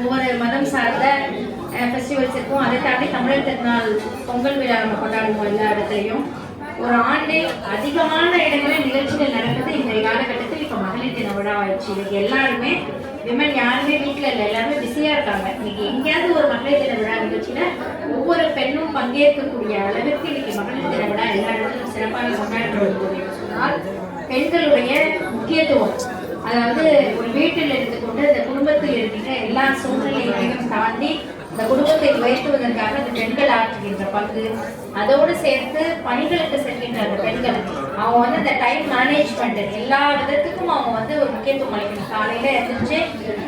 ஒவ்வொரு மதம் சார்ந்த ஃபெஸ்டிவல்ஸ் இருக்கும். அதை தாண்டி தமிழர் திருநாள் பொங்கல் விழா நம்ம கொண்டாடுவோம் எல்லா இடத்துலையும். ஒரு ஆண்டு அதிகமான இடங்களில் நிகழ்ச்சிகள் நடக்குது இந்த காலகட்டத்தில். இப்போ மகளிர் தின விழா ஆயிடுச்சு. இன்னைக்கு எல்லாருமே விமன் யாருமே வீட்டில் இல்லை, எல்லாருமே பிஸியாக இருக்காங்க. இன்னைக்கு எங்கேயாவது ஒரு மகளிர் தின விழா நிகழ்ச்சியில் ஒவ்வொரு பெண்ணும் பங்கேற்கக்கூடிய அளவிற்கு இன்னைக்கு மகளிர் தின விழா எல்லா இடத்துலையும் சிறப்பாக கொண்டாடப்படுவது சொன்னால் பெண்களுடைய முக்கியத்துவம். அதாவது ஒரு வீட்டில் இருந்து கொண்டு அந்த குடும்பத்தில் இருக்கின்ற எல்லா சூழ்நிலைகளையும் தாண்டி இந்த குடும்பத்தை உயர்த்துவதற்காக அந்த பெண்கள் ஆற்றுகின்ற பங்கு, அதோடு சேர்த்து பணிகளுக்கு செல்கின்ற அந்த பெண்கள் அவங்க வந்து இந்த டைம் மேனேஜ்மெண்ட் எல்லா விதத்துக்கும் அவங்க ஒரு முக்கியத்துவம் அளிக்கணும். காலையில எழுந்திரிச்சு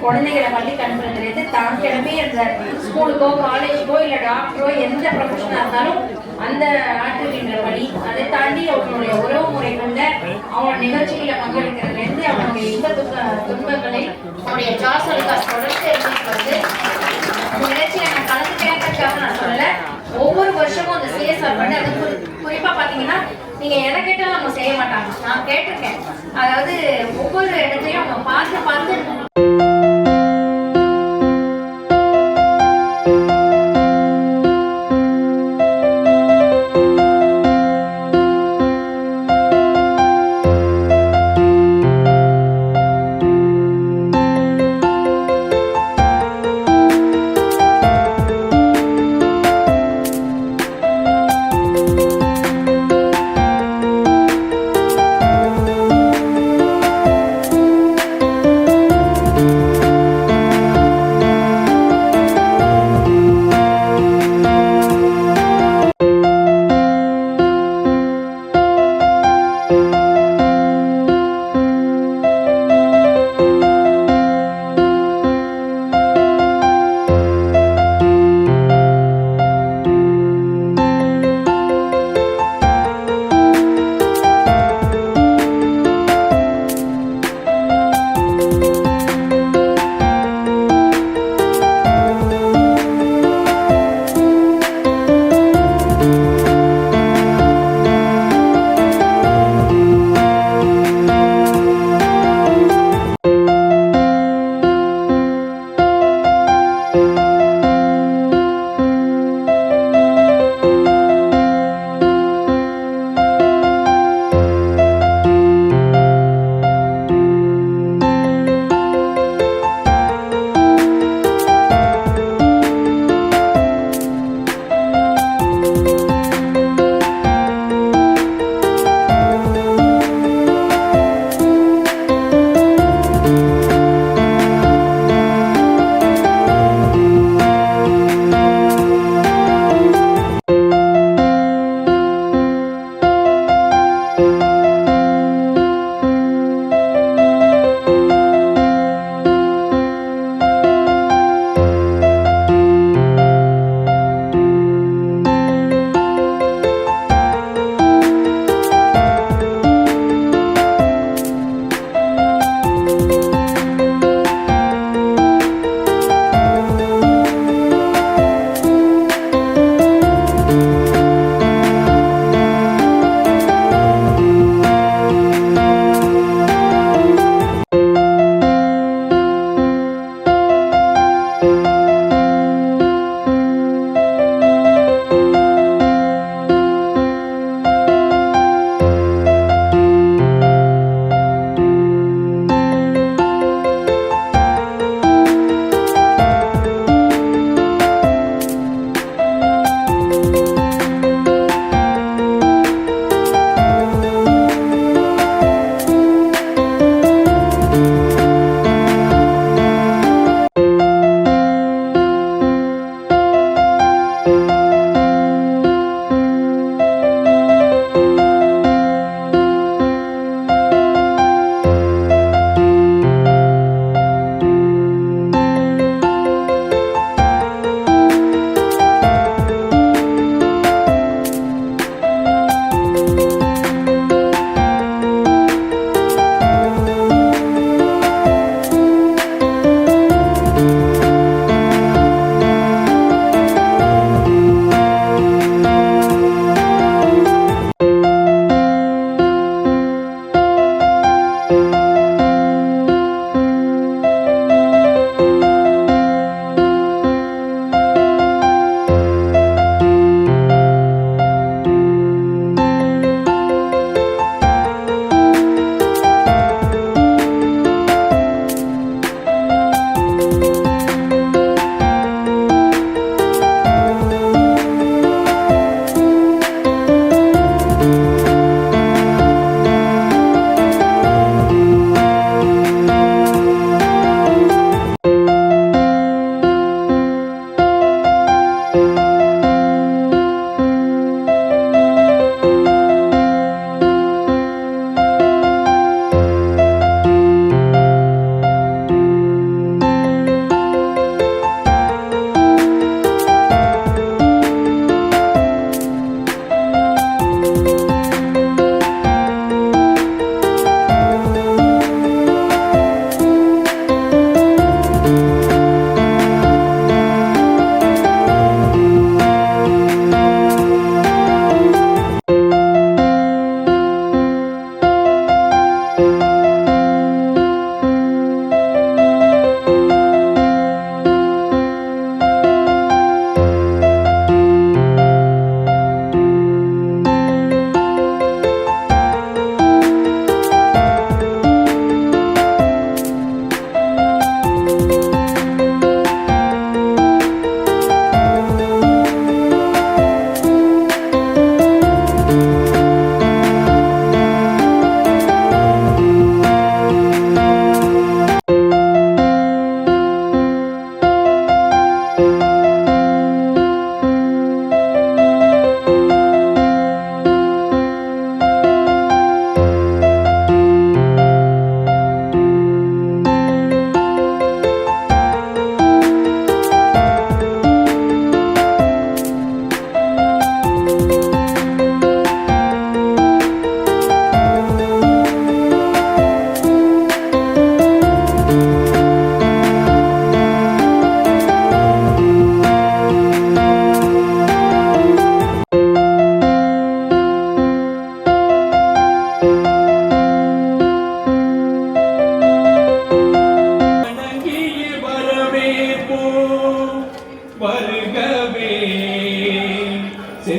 குழந்தைகளை பள்ளிக்கு அனுப்புறதுலேருந்து தான் கிளம்பி அந்த ஸ்கூலுக்கோ காலேஜுக்கோ இல்லை டாக்டரோ எந்த ப்ரொஃபஷனாக இருந்தாலும் அந்த ஆற்றுகின்ற பணி, அதை தாண்டி அவங்களுடைய உறவு முறைகள்ல அவங்க நிகழ்ச்சிகளை பங்கெடுக்கிறதுலேருந்து அவங்களுடைய இன்ப துன்பங்களை அவங்களுடைய ஜாசல்காஸ் தொடர்ந்து வந்து நிகழ்ச்சியில நான் கலந்துக்கிறதுக்காக நான் சொல்லல. ஒவ்வொரு வருஷமும் அந்த சிஎஸ்ஆர் பண்ணி அது குறிப்பா பாத்தீங்கன்னா நீங்க எதை கேட்டாலும் அவங்க செய்ய மாட்டாங்க. நான் கேட்டிருக்கேன். அதாவது ஒவ்வொரு இடத்தையும் அவங்க பார்த்து பார்த்து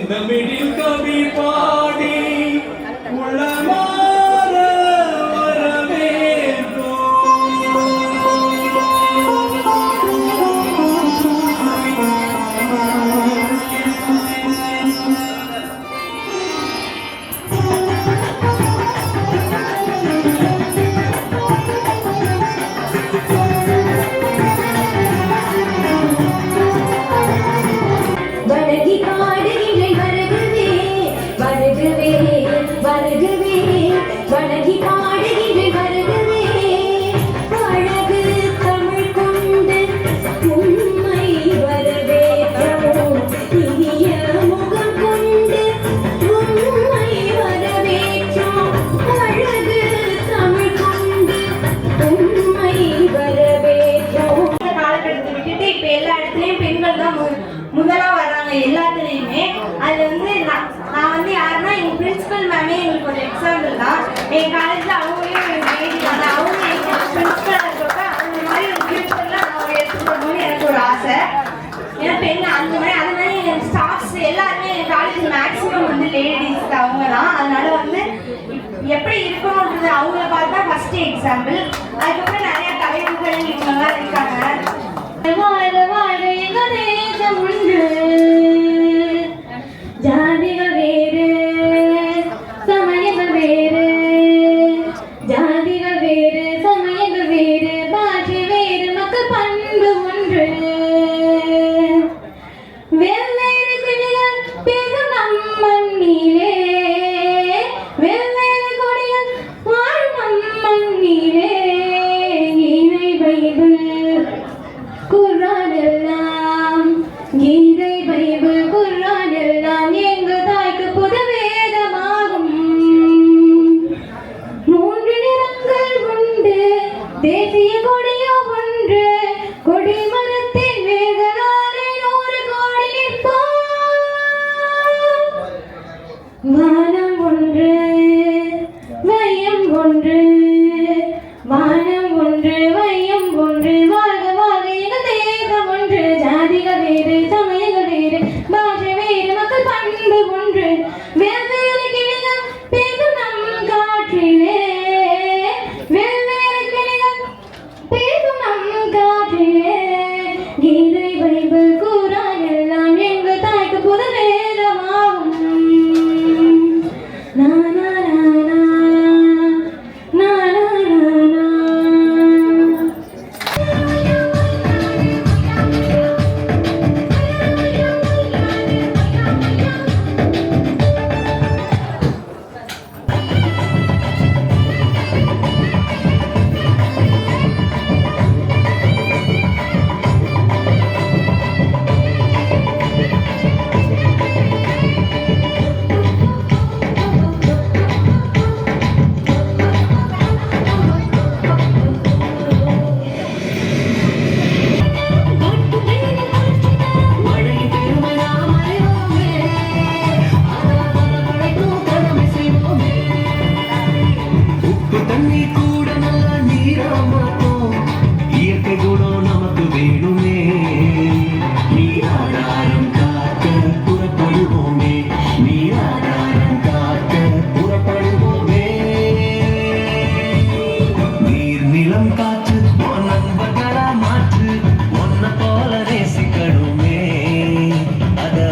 தமிழில் கவி பாடி உளமாற வரவேற்போம். வணங்கி பாடுகின்ற வருகவே அழகு தமிழ் கொண்டு உண்மை வரவேற்றோம் இனிய முகம் கொண்டு உண்மை வரவேற்றோம் அழகு தமிழ் கொண்டு உண்மை வரவேற்றோம். காலகட்டத்தை விட்டுட்டு இப்ப எல்லா இடத்துலயும் பெண்கள் தான் முதலா வர்றாங்க எல்லாத்துலயுமே. அது வந்து நான் வந்து யாருன்னா எங்க பிரின்சிபல் மேமே எங்களுக்கு ஒரு எக்ஸாம்பிள் தான். என் காலேஜ்ல அவங்களையும் எழுதிட்டாங்க. அவங்க எங்க பிரின்சிபலா இருக்கப்ப அந்த மாதிரி ஒரு பிரின்சிபல்லாம் நான் எடுத்துக்கணும்னு எனக்கு ஒரு ஆசை. ஏன்னா பெண் அந்த மாதிரி என் ஸ்டாஃப்ஸ் எல்லாருமே என் காலேஜ் மேக்ஸிமம் வந்து லேடிஸ் அவங்க தான். அதனால வந்து எப்படி இருக்கணும்ன்றது அவங்கள பார்த்தா ஃபர்ஸ்ட் எக்ஸாம்பிள். அதுக்கப்புறம் நிறைய